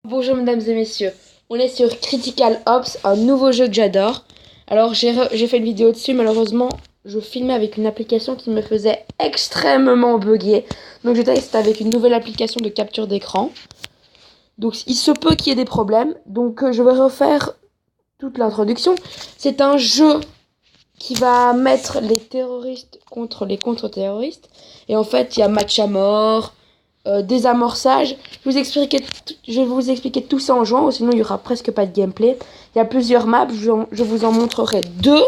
Bonjour mesdames et messieurs, on est sur Critical Ops, un nouveau jeu que j'adore. Alors j'ai fait une vidéo dessus, malheureusement je filmais avec une application qui me faisait extrêmement bugger. Donc j'ai testé avec une nouvelle application de capture d'écran. Donc il se peut qu'il y ait des problèmes, donc je vais refaire toute l'introduction. C'est un jeu qui va mettre les terroristes contre les contre-terroristes. Et en fait il y a match à mort, désamorçage. Je vais vous expliquer tout ça en jouant, sinon il n'y aura presque pas de gameplay. Il y a plusieurs maps, je vous en montrerai deux.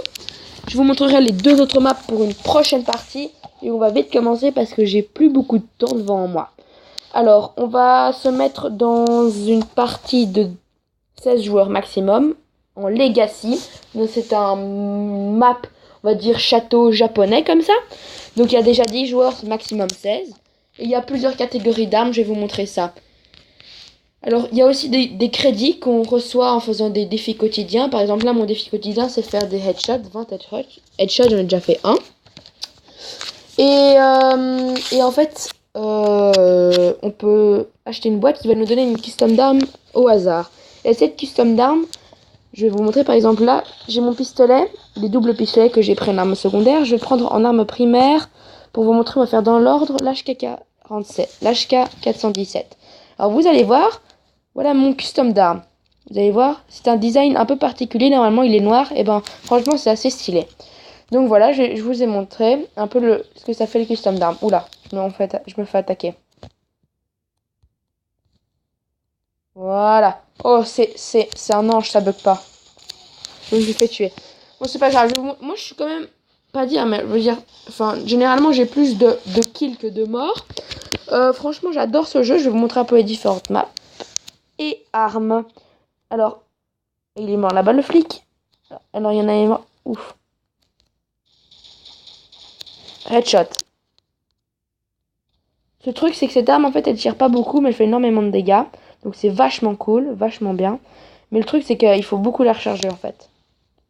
Je vous montrerai les deux autres maps pour une prochaine partie. Et on va vite commencer parce que j'ai plus beaucoup de temps devant moi. Alors, on va se mettre dans une partie de 16 joueurs maximum, en Legacy. Donc c'est un map, on va dire château japonais comme ça. Donc il y a déjà 10 joueurs, maximum 16. Et il y a plusieurs catégories d'armes, je vais vous montrer ça. Alors, il y a aussi des crédits qu'on reçoit en faisant des défis quotidiens. Par exemple, là, mon défi quotidien, c'est faire des headshots, 20 headshots. Headshots, j'en ai déjà fait un. Et en fait, on peut acheter une boîte qui va nous donner une custom d'arme au hasard. Et cette custom d'arme, je vais vous montrer par exemple là, j'ai mon pistolet, les doubles pistolets que j'ai pris en arme secondaire. Je vais prendre en arme primaire pour vous montrer, on va faire dans l'ordre l'HK-47, l'HK-417. Alors vous allez voir, voilà mon custom d'arme. Vous allez voir, c'est un design un peu particulier, normalement il est noir, et ben franchement c'est assez stylé. Donc voilà, je vous ai montré un peu ce que ça fait le custom d'arme. Oula, je me fais attaquer. Voilà. Oh, c'est un ange, ça bug pas. Je me fais tuer. Bon, c'est pas grave. Moi, je suis quand même pas dire, mais je veux dire, enfin, généralement, j'ai plus de kills que de morts. Franchement, j'adore ce jeu. Je vais vous montrer un peu les différentes maps et armes. Alors, il est mort là-bas, le flic. Alors, il y en a un mort. Ouf. Headshot. Ce truc, c'est que cette arme, en fait, elle tire pas beaucoup, mais elle fait énormément de dégâts. Donc, c'est vachement cool, vachement bien. Mais le truc, c'est qu'il faut beaucoup la recharger, en fait.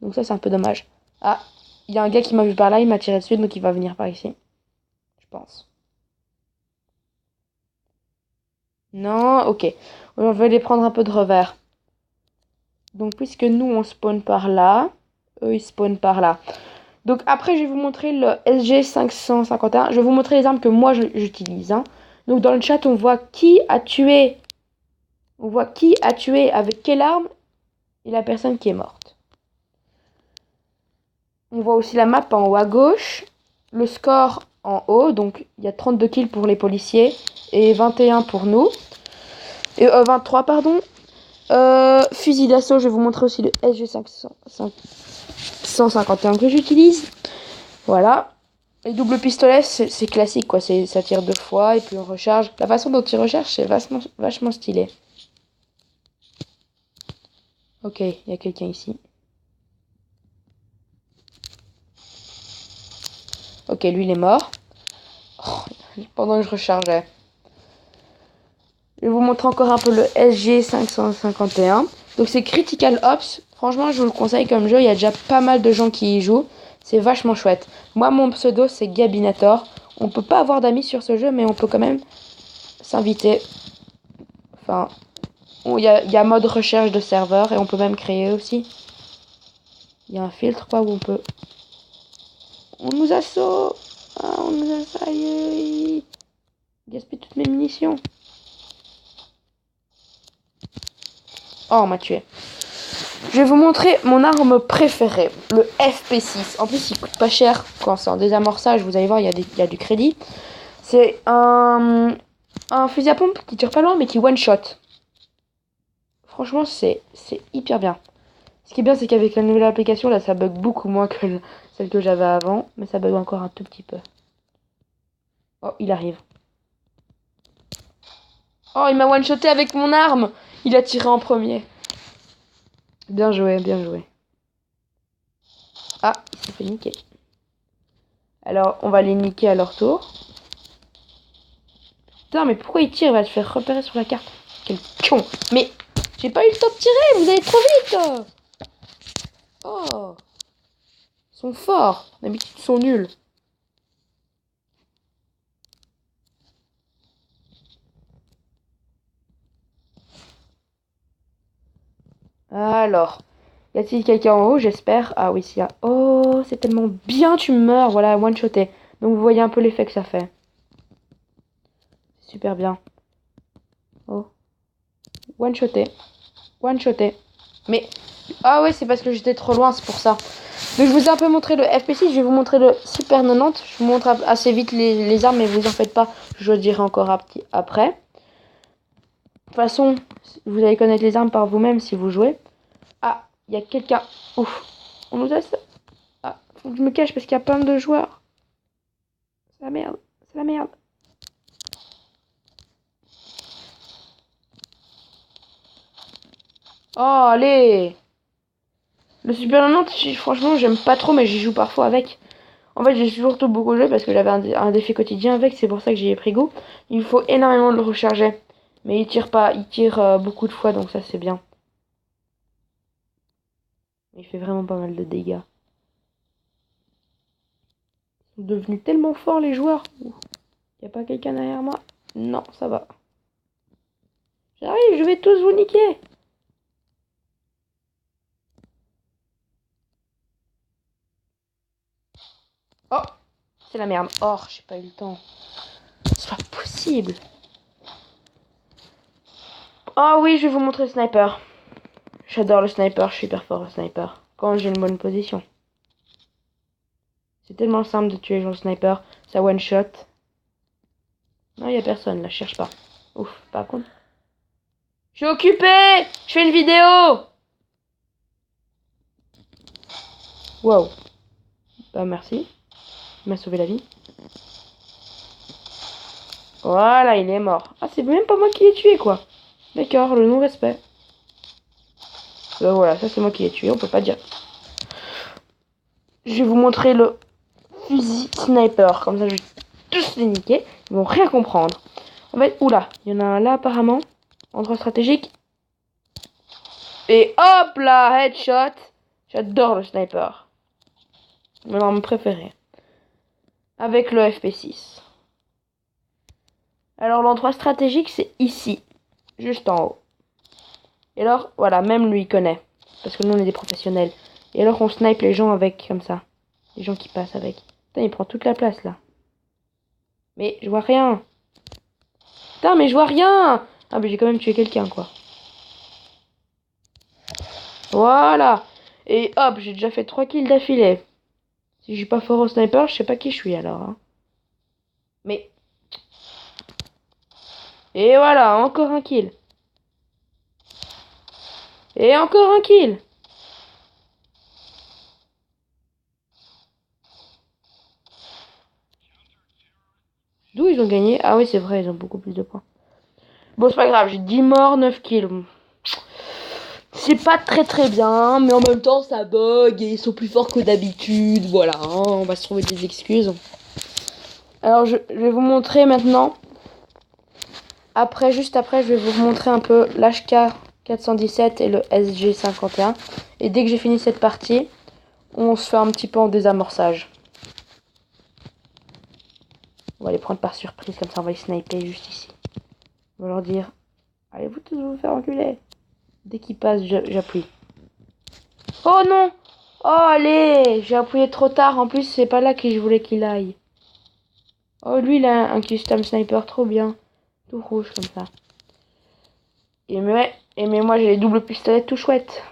Donc, ça, c'est un peu dommage. Ah, il y a un gars qui m'a vu par là, il m'a tiré dessus, donc il va venir par ici. Je pense. Non, ok. On va les prendre un peu de revers. Donc, puisque nous, on spawn par là, eux, ils spawnent par là. Donc, après, je vais vous montrer le SG551. Je vais vous montrer les armes que moi, j'utilise. Hein. Donc, dans le chat, on voit qui a tué. On voit qui a tué avec quelle arme et la personne qui est morte. On voit aussi la map en haut à gauche. Le score en haut. Donc, il y a 32 kills pour les policiers et 21 pour nous. Et 23, pardon. Fusil d'assaut, je vais vous montrer aussi le SG151 que j'utilise. Voilà. Les doubles pistolets, c'est classique, quoi. Ça tire deux fois et puis on recharge. La façon dont il recharge, c'est vachement stylé. Ok, il y a quelqu'un ici. Ok, lui, il est mort. Oh, pendant que je rechargeais. Je vais vous montrer encore un peu le SG551. Donc c'est Critical Ops. Franchement, je vous le conseille comme jeu. Il y a déjà pas mal de gens qui y jouent. C'est vachement chouette. Moi, mon pseudo, c'est Gabinator. On peut pas avoir d'amis sur ce jeu, mais on peut quand même s'inviter. Enfin, il y a mode recherche de serveur et on peut même créer aussi. Il y a un filtre, quoi, où on peut... On nous assaut. Ah, on nous assaille. Gaspille toutes mes munitions. Oh, on m'a tué. Je vais vous montrer mon arme préférée, le FP6. En plus, il coûte pas cher quand c'est en désamorçage. Vous allez voir, il y a du crédit. C'est un fusil à pompe qui tire pas loin, mais qui one-shot. Franchement, c'est hyper bien. Ce qui est bien, c'est qu'avec la nouvelle application, là, ça bug beaucoup moins que celle que j'avais avant. Mais ça bug encore un tout petit peu. Oh, il arrive. Oh, il m'a one-shoté avec mon arme. Il a tiré en premier. Bien joué, bien joué. Ah, il s'est fait niquer. Alors, on va les niquer à leur tour. Putain, mais pourquoi il tire? Il va te faire repérer sur la carte. Quel con. Mais j'ai pas eu le temps de tirer, vous allez trop vite. Oh. Ils sont forts. D'habitude, ils sont nuls. Alors, y a-t-il quelqu'un en haut, j'espère? Ah oui, s'il y a... Oh, c'est tellement bien, tu meurs. Voilà, one-shoté. Donc vous voyez un peu l'effet que ça fait. Super bien. Oh, one-shoté. One-shoté. Mais... Ah ouais, c'est parce que j'étais trop loin, c'est pour ça. Donc je vous ai un peu montré le FP6, je vais vous montrer le Super 90. Je vous montre assez vite les armes, mais vous en faites pas. Je dirai encore après. De toute façon, vous allez connaître les armes par vous-même si vous jouez. Ah, il y a quelqu'un. Ouf. On nous a... Ah, faut que je me cache parce qu'il y a plein de joueurs. C'est la merde. C'est la merde. Oh, allez. Le Super 90, franchement, j'aime pas trop, mais j'y joue parfois avec. En fait, j'ai surtout beaucoup joué parce que j'avais un défi quotidien avec, c'est pour ça que j'y ai pris goût. Il faut énormément le recharger. Mais il tire pas, il tire beaucoup de fois, donc ça c'est bien. Il fait vraiment pas mal de dégâts. Ils sont devenus tellement forts les joueurs. Y a pas quelqu'un derrière moi? Non, ça va. J'arrive, je vais tous vous niquer. Oh, c'est la merde. Oh, j'ai pas eu le temps. C'est pas possible. Oh oui, je vais vous montrer le sniper. J'adore le sniper, je suis hyper fort au sniper. Quand j'ai une bonne position. C'est tellement simple de tuer les gens au sniper. Ça one shot. Non, y a personne là, je cherche pas. Ouf, par contre. Je suis occupé. Je fais une vidéo. Wow. Bah merci. Il m'a sauvé la vie. Voilà, il est mort. Ah, c'est même pas moi qui l'ai tué, quoi. D'accord, le non-respect. Bah voilà, ça c'est moi qui l'ai tué, on peut pas dire. Je vais vous montrer le fusil sniper. Comme ça, je vais tous les niquer. Ils vont rien comprendre. En fait, oula, il y en a un là apparemment. Endroit stratégique. Et hop là, headshot. J'adore le sniper. Mon arme préférée. Avec le FP6. Alors l'endroit stratégique, c'est ici. Juste en haut. Et alors, voilà, même lui il connaît. Parce que nous on est des professionnels. Et alors on snipe les gens avec, comme ça. Les gens qui passent avec. Putain, il prend toute la place là. Mais je vois rien. Putain, mais je vois rien. Ah, mais j'ai quand même tué quelqu'un, quoi. Voilà. Et hop, j'ai déjà fait 3 kills d'affilée. Si je suis pas fort au sniper, je sais pas qui je suis alors. Hein. Mais... Et voilà, encore un kill. Et encore un kill. D'où ils ont gagné? Ah oui, c'est vrai, ils ont beaucoup plus de points. Bon, c'est pas grave, j'ai 10 morts, 9 kills. C'est pas très bien, mais en même temps, ça bug et ils sont plus forts que d'habitude. Voilà, hein, on va se trouver des excuses. Alors, je vais vous montrer maintenant. Après, juste après, je vais vous montrer un peu l'HK 417 et le SG51. Et dès que j'ai fini cette partie, on se fait un petit peu en désamorçage. On va les prendre par surprise, comme ça on va les sniper juste ici. On va leur dire, allez vous tous vous faire enculer. Dès qu'ils passent, j'appuie. Oh non! Oh allez! J'ai appuyé trop tard, en plus c'est pas là que je voulais qu'il aille. Oh lui il a un custom sniper trop bien. Tout rouge comme ça. Mais moi j'ai les doubles pistolets tout chouette.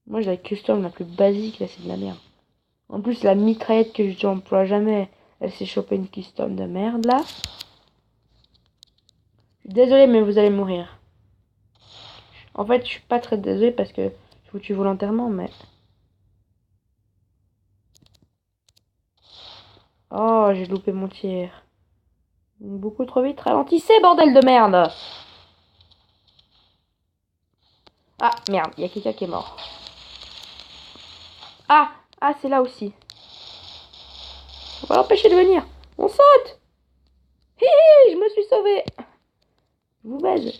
Moi j'ai la custom la plus basique là, c'est de la merde. En plus la mitraillette que je n'emploie jamais, elle s'est chopée une custom de merde là. Je suis désolée mais vous allez mourir. En fait je suis pas très désolée parce que je vous tue volontairement mais... Oh j'ai loupé mon tir. Beaucoup trop vite, ralentissez bordel de merde. Ah merde, il y a quelqu'un qui est mort. Ah, ah c'est là aussi. On va l'empêcher de venir. On saute. Hi hi, je me suis sauvée. Je vous baise.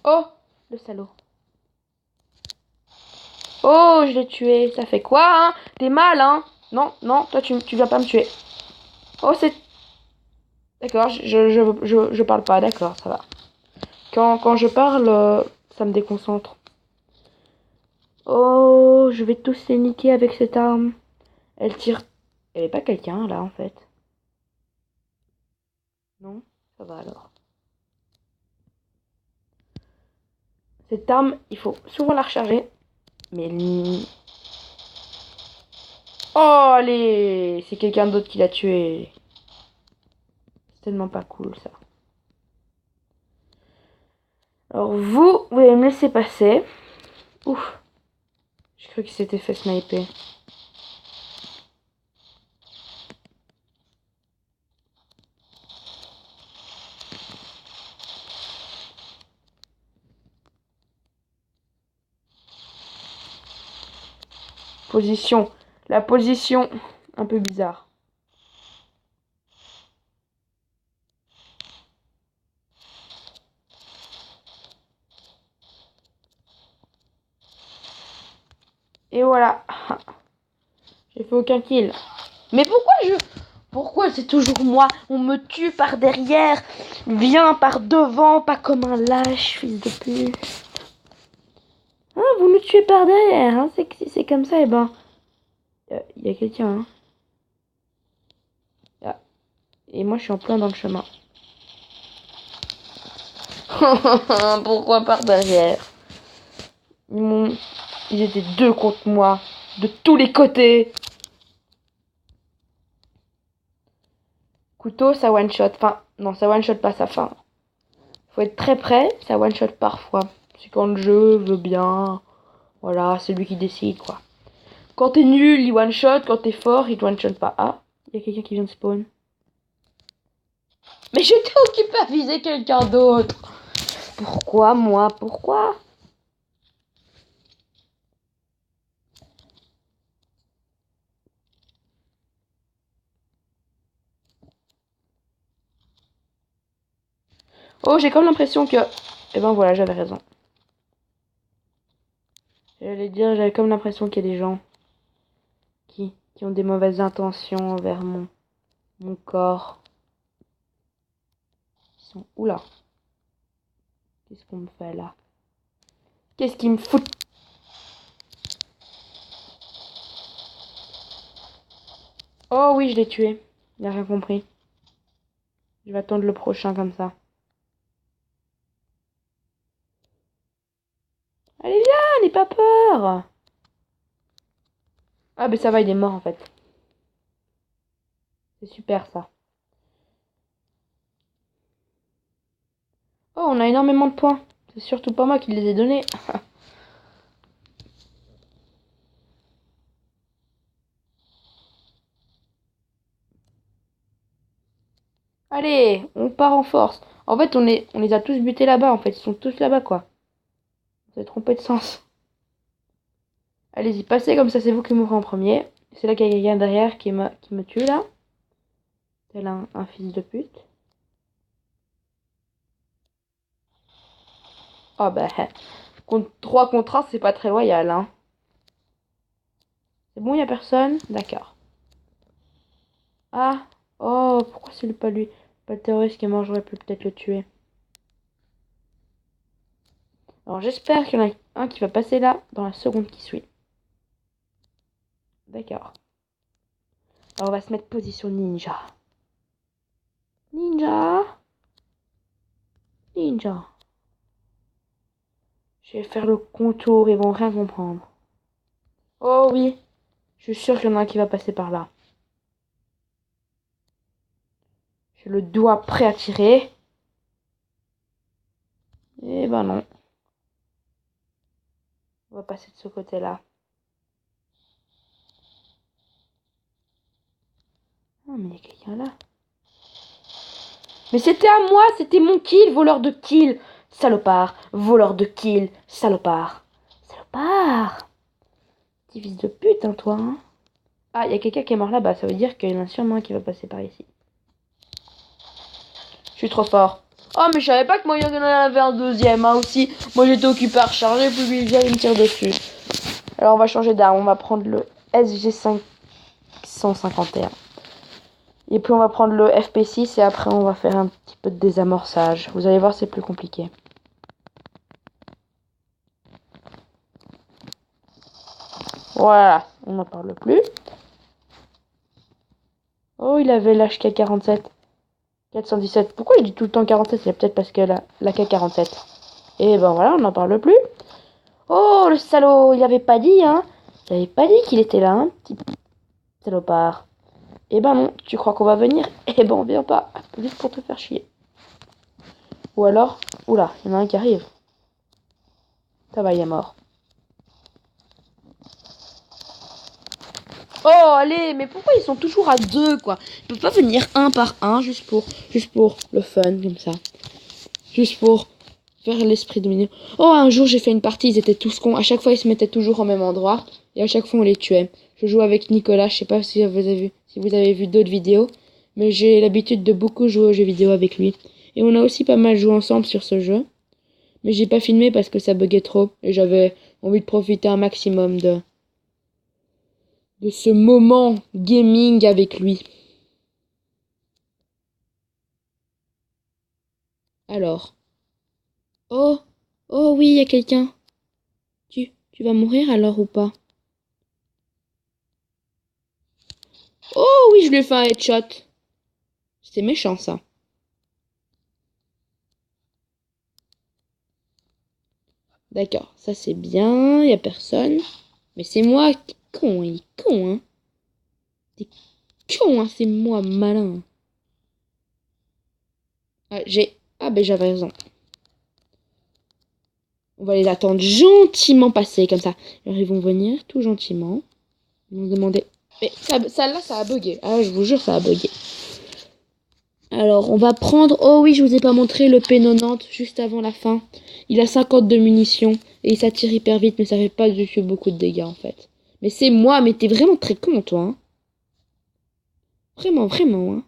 Oh, le salaud. Oh, je l'ai tué. Ça fait quoi, hein? T'es mal, hein? Non, non, toi, tu vas pas me tuer. Oh, c'est... D'accord, je parle pas, d'accord, ça va. Quand je parle, ça me déconcentre. Oh, je vais tous les niquer avec cette arme. Elle tire... Elle est pas quelqu'un, là, en fait. Non? Ça va, alors. Cette arme, il faut souvent la recharger. Mais... Oh, allez! C'est quelqu'un d'autre qui l'a tué. C'est tellement pas cool, ça. Alors, vous allez me laisser passer. Ouf. J'ai cru qu'il s'était fait sniper. Position. La position un peu bizarre. Et voilà. J'ai fait aucun kill. Mais pourquoi c'est toujours moi? On me tue par derrière. Viens par devant, pas comme un lâche, fils de pute. Ah, vous nous tuez par derrière, hein? C'est comme ça, et ben... Il y a quelqu'un, hein? Ah. Et moi, je suis en plein dans le chemin. Pourquoi par derrière? Ils étaient deux contre moi. De tous les côtés. Couteau, ça one shot. Enfin, non, ça one shot pas sa fin. Faut être très près, ça one shot parfois. C'est quand le jeu veut bien. Voilà, c'est lui qui décide, quoi. Quand t'es nul, il one shot. Quand t'es fort, il one shot pas. Ah, il y a quelqu'un qui vient de spawn. Mais j'étais occupée à viser quelqu'un d'autre. Pourquoi, moi? Pourquoi? Oh, j'ai comme l'impression que... Eh ben voilà, j'avais raison. J'allais dire, j'avais comme l'impression qu'il y a des gens qui ont des mauvaises intentions envers mon corps. Ils sont... Oula. Qu'est-ce qu'on me fait là? Qu'est-ce qu'ils me foutent? Oh oui, je l'ai tué. Il a rien compris. Je vais attendre le prochain comme ça. Allez, viens, n'aie pas peur. Ah, ben ça va, il est mort en fait. C'est super ça. Oh, on a énormément de points. C'est surtout pas moi qui les ai donnés. Allez, on part en force. En fait, on les a tous butés là-bas, en fait. Ils sont tous là-bas, quoi. Vous êtes trompé de sens. Allez-y, passez comme ça, c'est vous qui mourrez en premier. C'est là qu'il y a quelqu'un derrière qui me tue, là. Tel un fils de pute. Oh, bah... 3 contre 1, c'est pas très loyal, hein. C'est bon, y a personne? D'accord. Ah. Oh, pourquoi c'est pas lui? Pas le terroriste qui est mort, j'aurais pu peut-être le tuer. Alors j'espère qu'il y en a un qui va passer là dans la seconde qui suit. D'accord. Alors on va se mettre position ninja. Ninja. Ninja. Je vais faire le contour, ils vont rien comprendre. Oh oui. Je suis sûre qu'il y en a un qui va passer par là. J'ai le doigt prêt à tirer. Eh ben non. On va passer de ce côté-là. Ah, mais il y a quelqu'un là. Mais c'était à moi, c'était mon kill, voleur de kill. Salopard, voleur de kill, salopard. Salopard. Petit fils de pute, hein, toi. Hein. Ah, il y a quelqu'un qui est mort là-bas, ça veut dire qu'il y en a sûrement un qui va passer par ici. Je suis trop fort. Oh, mais je savais pas que moi, il y en avait un deuxième, hein, aussi. Moi, j'étais occupé à recharger, puis lui, il vient, il me tire dessus. Alors, on va changer d'arme, on va prendre le SG551. Et puis, on va prendre le FP6 et après, on va faire un petit peu de désamorçage. Vous allez voir, c'est plus compliqué. Voilà, on n'en parle plus. Oh, il avait l'HK47. 417. Pourquoi je dis tout le temps 47? C'est peut-être parce que la K47. Et ben voilà, on n'en parle plus. Oh, le salaud, il avait pas dit, hein. Il avait pas dit qu'il était là, hein, petit salopard. Eh ben non, tu crois qu'on va venir? Eh ben on vient pas, juste pour te faire chier. Ou alors, oula, il y en a un qui arrive. Ça va, il est mort. Oh, allez, mais pourquoi ils sont toujours à deux, quoi? Ils peuvent pas venir un par un, juste pour le fun, comme ça. Juste pour faire l'esprit dominant. Oh, un jour, j'ai fait une partie, ils étaient tous cons. À chaque fois, ils se mettaient toujours au même endroit. Et à chaque fois, on les tuait. Je joue avec Nicolas, je sais pas si vous avez vu d'autres vidéos. Mais j'ai l'habitude de beaucoup jouer aux jeux vidéo avec lui. Et on a aussi pas mal joué ensemble sur ce jeu. Mais j'ai pas filmé parce que ça buguait trop. Et j'avais envie de profiter un maximum de ce moment gaming avec lui. Alors. Oh, oh oui, il y a quelqu'un. Tu vas mourir alors ou pas? Oh oui, je lui ai fait un headshot. C'était méchant ça. D'accord, ça c'est bien, y a personne. Mais c'est moi qui con, il est con, hein. T'es con, hein, c'est moi malin. Ah ben j'avais raison. On va les attendre gentiment passer comme ça. Alors ils vont venir tout gentiment. Ils vont demander. Mais ça a bugué. Ah je vous jure ça a bugué. Alors on va prendre. Oh oui, je vous ai pas montré le P90 juste avant la fin. Il a 50 de munitions et il s'attire hyper vite, mais ça fait pas du tout beaucoup de dégâts en fait. Mais c'est moi, mais t'es vraiment très con toi. Hein. Vraiment, vraiment. Hein.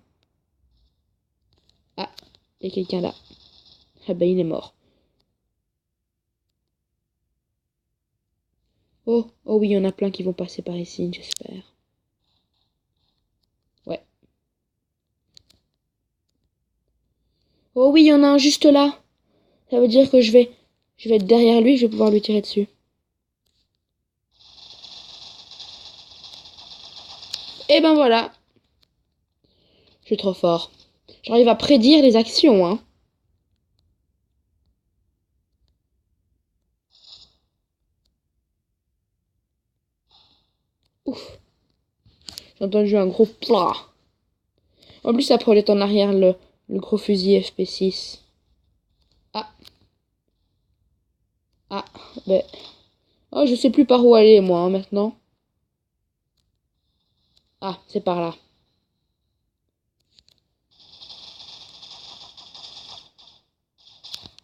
Ah, il y a quelqu'un là. Ah bah il est mort. Oh, oh oui, il y en a plein qui vont passer par ici, j'espère. Ouais. Oh oui, il y en a un juste là. Ça veut dire que je vais être derrière lui, je vais pouvoir lui tirer dessus. Et ben voilà. Je suis trop fort. J'arrive à prédire les actions, hein. Ouf. J'ai entendu un gros plat. En plus, ça projette en arrière le gros fusil FP6. Ah. Ah. Ben. Oh, je sais plus par où aller, moi, hein, maintenant. Ah, c'est par là.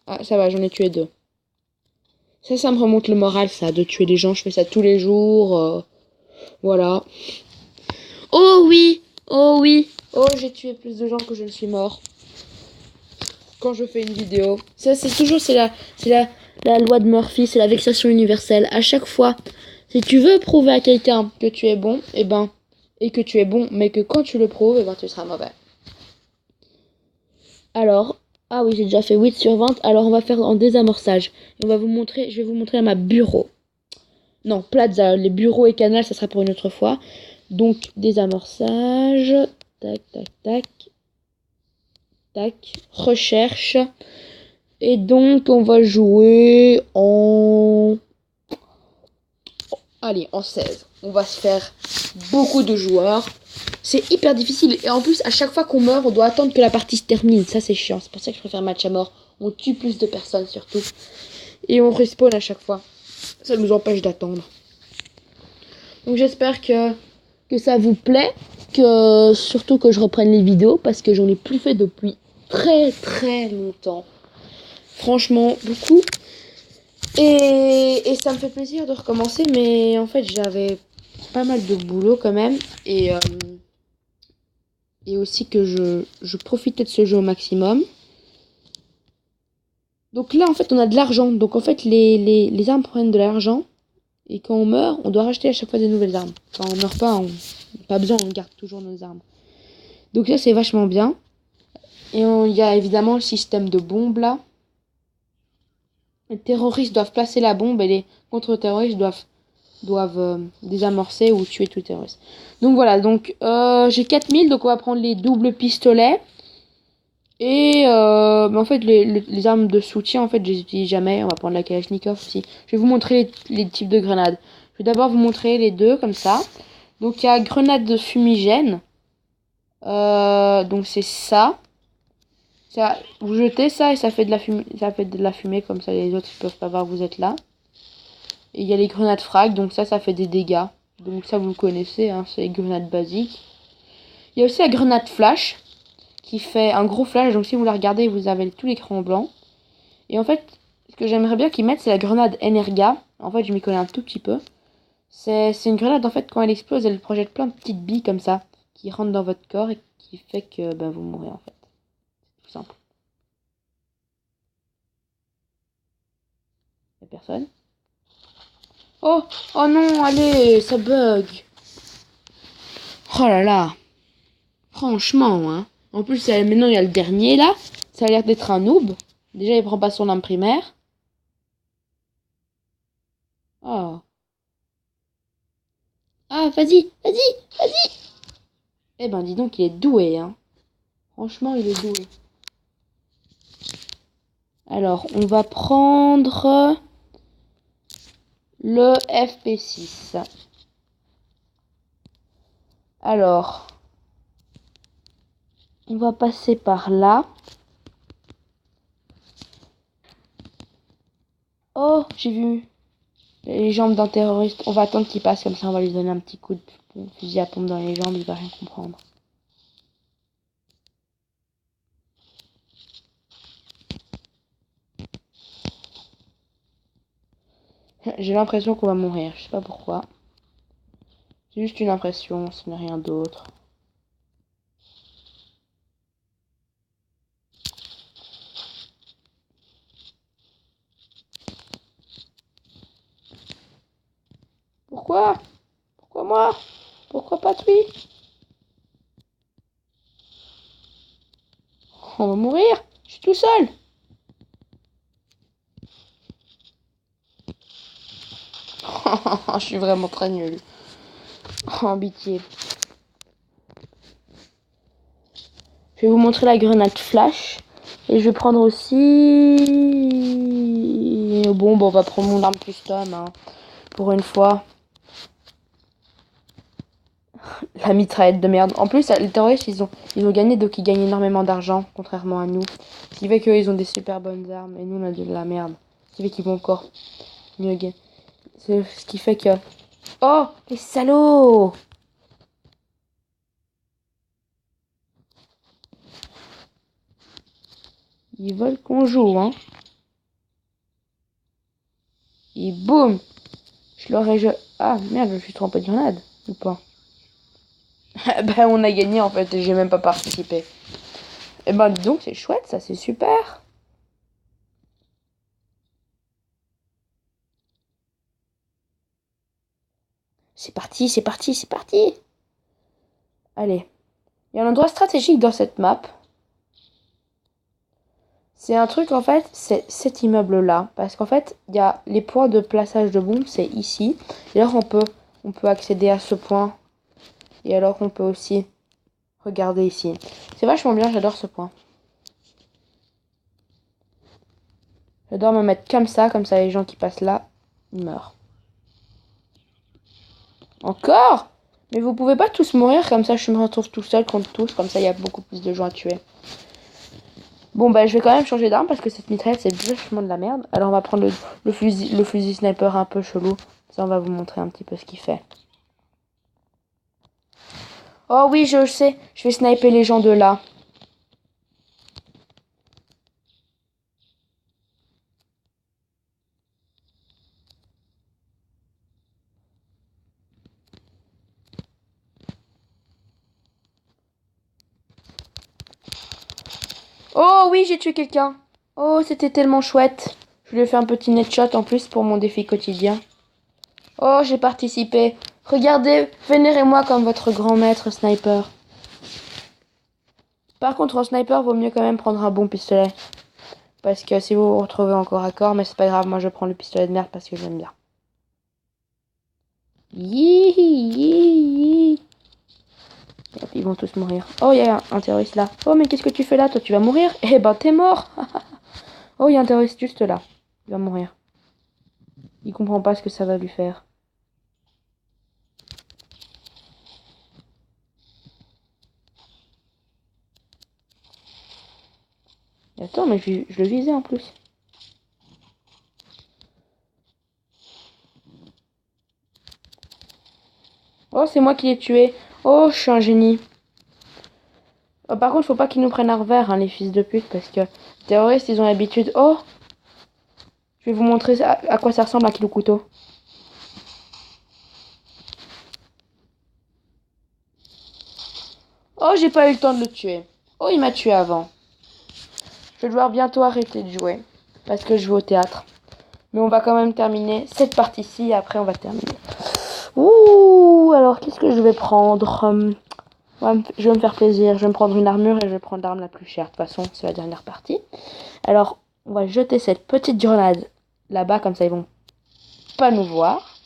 Ah, ça va, j'en ai tué deux. Ça me remonte le moral, ça, de tuer des gens. Je fais ça tous les jours. Voilà. Oh oui! Oh oui! Oh, j'ai tué plus de gens que je ne suis mort. Quand je fais une vidéo. Ça, la loi de Murphy, c'est la vexation universelle. À chaque fois, si tu veux prouver à quelqu'un que tu es bon, et que tu es bon, mais que quand tu le prouves, tu seras mauvais. Alors, ah oui, j'ai déjà fait 8 sur 20. Alors, on va faire en désamorçage. Et je vais vous montrer à ma bureau. Non, plaza, les bureaux et canals, ça sera pour une autre fois. Donc, désamorçage. Tac, tac, tac. Tac. Recherche. Et donc, on va jouer en... Allez, en 16. On va se faire beaucoup de joueurs. C'est hyper difficile. Et en plus, à chaque fois qu'on meurt, on doit attendre que la partie se termine. Ça, c'est chiant. C'est pour ça que je préfère match à mort. On tue plus de personnes, surtout. Et on respawn à chaque fois. Ça nous empêche d'attendre. Donc, j'espère que ça vous plaît. Surtout que je reprenne les vidéos. Parce que j'en ai plus fait depuis très, très longtemps. Franchement, beaucoup. Et ça me fait plaisir de recommencer, mais en fait, j'avais pas mal de boulot quand même. Et aussi que je profitais de ce jeu au maximum. Donc là, en fait, on a de l'argent. Donc en fait, les armes prennent de l'argent. Et quand on meurt, on doit racheter à chaque fois des nouvelles armes. Quand on meurt pas, on n'a pas besoin, on garde toujours nos armes. Donc là, c'est vachement bien. Et il y a évidemment le système de bombes là. Les terroristes doivent placer la bombe et les contre-terroristes doivent doivent désamorcer ou tuer tout terroriste. Donc voilà, donc j'ai 4000, donc on va prendre les doubles pistolets. Et mais en fait, les armes de soutien, en fait, je les utilise jamais. On va prendre la Kalachnikov aussi. Je vais vous montrer les types de grenades. Je vais d'abord vous montrer les deux, comme ça. Donc il y a grenade de fumigène. Donc c'est ça. Vous jetez ça et ça fait de la fumée, comme ça les autres ils peuvent pas voir que vous êtes là. Et il y a les grenades frag, donc ça fait des dégâts. Donc ça vous le connaissez, hein, c'est les grenades basiques. Il y a aussi la grenade flash qui fait un gros flash, donc si vous la regardez vous avez tout l'écran blanc. Et en fait, ce que j'aimerais bien qu'ils mettent c'est la grenade Energa. En fait je m'y connais un tout petit peu. C'est une grenade en fait quand elle explose elle projette plein de petites billes comme ça qui rentrent dans votre corps et qui fait que vous mourrez en fait. Tout simple. Y'a personne. Oh, oh non, allez, ça bug. Oh là là. Franchement, hein. En plus, maintenant, il y a le dernier, là. Ça a l'air d'être un noob. Déjà, il prend pas son arme primaire. Oh. Ah, vas-y, vas-y, vas-y. Eh ben, dis donc, il est doué, hein. Franchement, il est doué. Alors, on va prendre le FP6. Alors, on va passer par là. Oh, j'ai vu les jambes d'un terroriste. On va attendre qu'il passe, comme ça on va lui donner un petit coup de fusil à pompe dans les jambes, il va rien comprendre. J'ai l'impression qu'on va mourir, je sais pas pourquoi. C'est juste une impression, ce n'est rien d'autre. Pourquoi? Pourquoi moi? Pourquoi pas lui? On va mourir, je suis tout seul. Je suis vraiment très nul. Oh, pitié. Je vais vous montrer la grenade flash. Et je vais prendre aussi... Bon, on va prendre mon arme custom, hein, pour une fois. La mitraillette de merde. En plus, les terroristes, ils ont gagné, donc ils gagnent énormément d'argent, contrairement à nous. Ce qui fait qu'eux, ils ont des super bonnes armes, et nous, on a de la merde. Ce qui fait qu'ils vont encore mieux gagner. C'est ce qui fait que... Oh, les salauds! Ils veulent qu'on joue, hein. Et boum! Je leur ai... Ah, merde, je suis trompé de grenade, ou pas? On a gagné, en fait, et j'ai même pas participé. Eh ben, dis donc, c'est chouette, ça, c'est super! C'est parti, c'est parti, c'est parti! Allez. Il y a un endroit stratégique dans cette map. C'est un truc, en fait, c'est cet immeuble-là. Parce qu'en fait, il y a les points de plaçage de bombes, c'est ici. Et alors, on peut accéder à ce point. Et alors, on peut aussi regarder ici. C'est vachement bien, j'adore ce point. J'adore me mettre comme ça les gens qui passent là, ils meurent. Encore? Mais vous pouvez pas tous mourir, comme ça je me retrouve tout seul contre tous, comme ça il y a beaucoup plus de gens à tuer. Bon je vais quand même changer d'arme parce que cette mitraillette c'est vachement de la merde. Alors on va prendre le fusil sniper un peu chelou. Ça on va vous montrer un petit peu ce qu'il fait. Oh oui je sais, je vais sniper les gens de là. Oh oui j'ai tué quelqu'un. Oh c'était tellement chouette. Je lui ai fait un petit netshot en plus pour mon défi quotidien. Oh j'ai participé. Regardez, vénérez-moi comme votre grand maître sniper. Par contre, en sniper, vaut mieux quand même prendre un bon pistolet. Parce que si vous vous retrouvez encore à corps, mais c'est pas grave, moi je prends le pistolet de merde parce que j'aime bien. Yi. Hop, ils vont tous mourir. Oh, il y a un terroriste là. Oh, mais qu'est-ce que tu fais là? Toi, tu vas mourir? Eh ben, t'es mort. Oh, il y a un terroriste juste là. Il va mourir. Il comprend pas ce que ça va lui faire. Attends, mais je le visais en plus. Oh, c'est moi qui l'ai tué. Oh, je suis un génie. Oh, par contre, faut pas qu'ils nous prennent à revers, hein, les fils de pute, parce que les terroristes, ils ont l'habitude. Oh, je vais vous montrer à quoi ça ressemble un kilo couteau. Oh, j'ai pas eu le temps de le tuer. Oh, il m'a tué avant. Je vais devoir bientôt arrêter de jouer, parce que je vais au théâtre. Mais on va quand même terminer cette partie-ci, et après on va terminer. Ouh, alors qu'est-ce que je vais prendre? Je vais me faire plaisir, je vais me prendre une armure et je vais prendre l'arme la plus chère. De toute façon, c'est la dernière partie. Alors, on va jeter cette petite grenade là-bas, comme ça ils vont pas nous voir.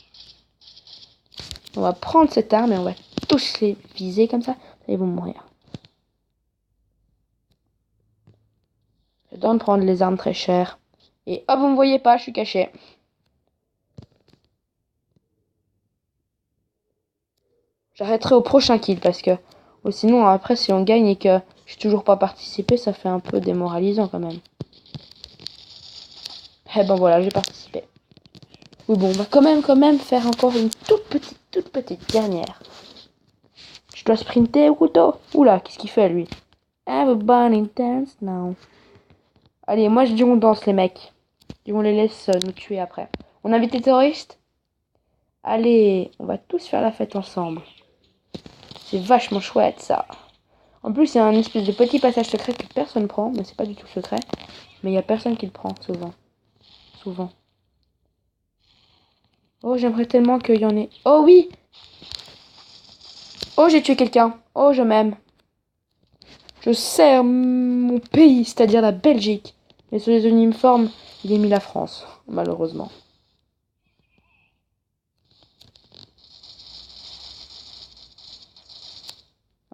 On va prendre cette arme et on va tous les viser comme ça, ils vont mourir. J'adore prendre les armes très chères. Et hop, vous me voyez pas, je suis caché. J'arrêterai au prochain kill parce que sinon après si on gagne et que je suis toujours pas participé, ça fait un peu démoralisant quand même. Eh ben voilà, j'ai participé. Oui bon, on va quand même faire encore une toute petite dernière. Je dois sprinter au couteau. Oula, qu'est-ce qu'il fait lui? Everybody dance now. Allez, moi je dis on danse les mecs. Et on les laisse nous tuer après. On invite les terroristes? Allez, on va tous faire la fête ensemble. C'est vachement chouette ça. En plus, il y a un espèce de petit passage secret que personne prend, mais c'est pas du tout secret. Mais il y a personne qui le prend souvent. Souvent. Oh, j'aimerais tellement qu'il y en ait. Oh oui! Oh, j'ai tué quelqu'un. Oh, je m'aime. Je sers mon pays, c'est-à-dire la Belgique. Mais sur les uniformes, il est mis la France, malheureusement.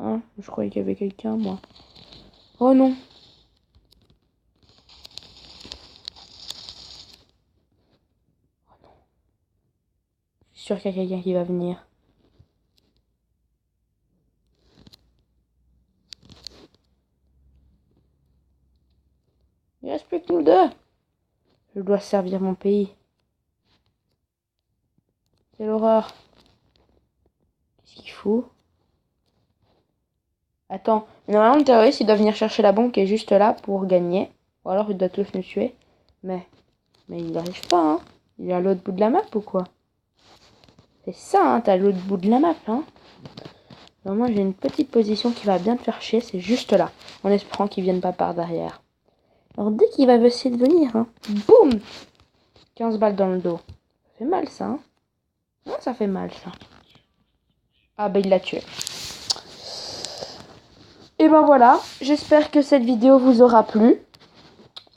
Hein? Je croyais qu'il y avait quelqu'un, moi. Oh non. Je suis sûr qu'il y a quelqu'un qui va venir. Il reste plus que nous deux. Je dois servir mon pays. C'est l'horreur. Qu'est-ce qu'il faut? Attends, normalement le terroriste il doit venir chercher la bombe qui est juste là pour gagner. Ou alors il doit tous nous tuer. Mais il n'arrive pas, hein. Il est à l'autre bout de la map ou quoi? C'est ça, hein, t'as l'autre bout de la map, hein. Alors moi j'ai une petite position qui va bien te faire chier, c'est juste là. En espérant qu'il vienne pas par derrière. Alors dès qu'il va essayer de venir, hein, boum 15 balles dans le dos. Ça fait mal ça, hein. Ouais, ça fait mal ça. Ah bah il l'a tué. Et ben voilà, j'espère que cette vidéo vous aura plu.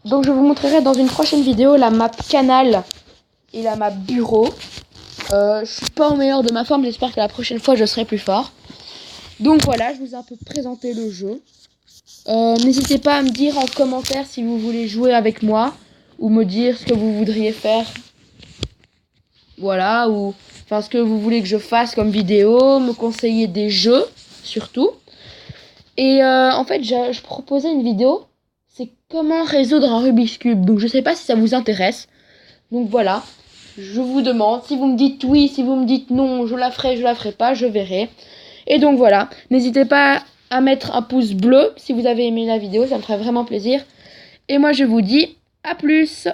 Donc je vous montrerai dans une prochaine vidéo la map canal et la map bureau. Je suis pas au meilleur de ma forme, j'espère que la prochaine fois je serai plus fort. Donc voilà, je vous ai un peu présenté le jeu. N'hésitez pas à me dire en commentaire si vous voulez jouer avec moi ou me dire ce que vous voudriez faire. Voilà, ou enfin ce que vous voulez que je fasse comme vidéo, me conseiller des jeux surtout. Et en fait, je proposais une vidéo, c'est comment résoudre un Rubik's Cube. Donc je sais pas si ça vous intéresse. Donc voilà, je vous demande, si vous me dites oui, si vous me dites non, je la ferai pas, je verrai. Et donc voilà, n'hésitez pas à mettre un pouce bleu si vous avez aimé la vidéo, ça me ferait vraiment plaisir. Et moi je vous dis à plus.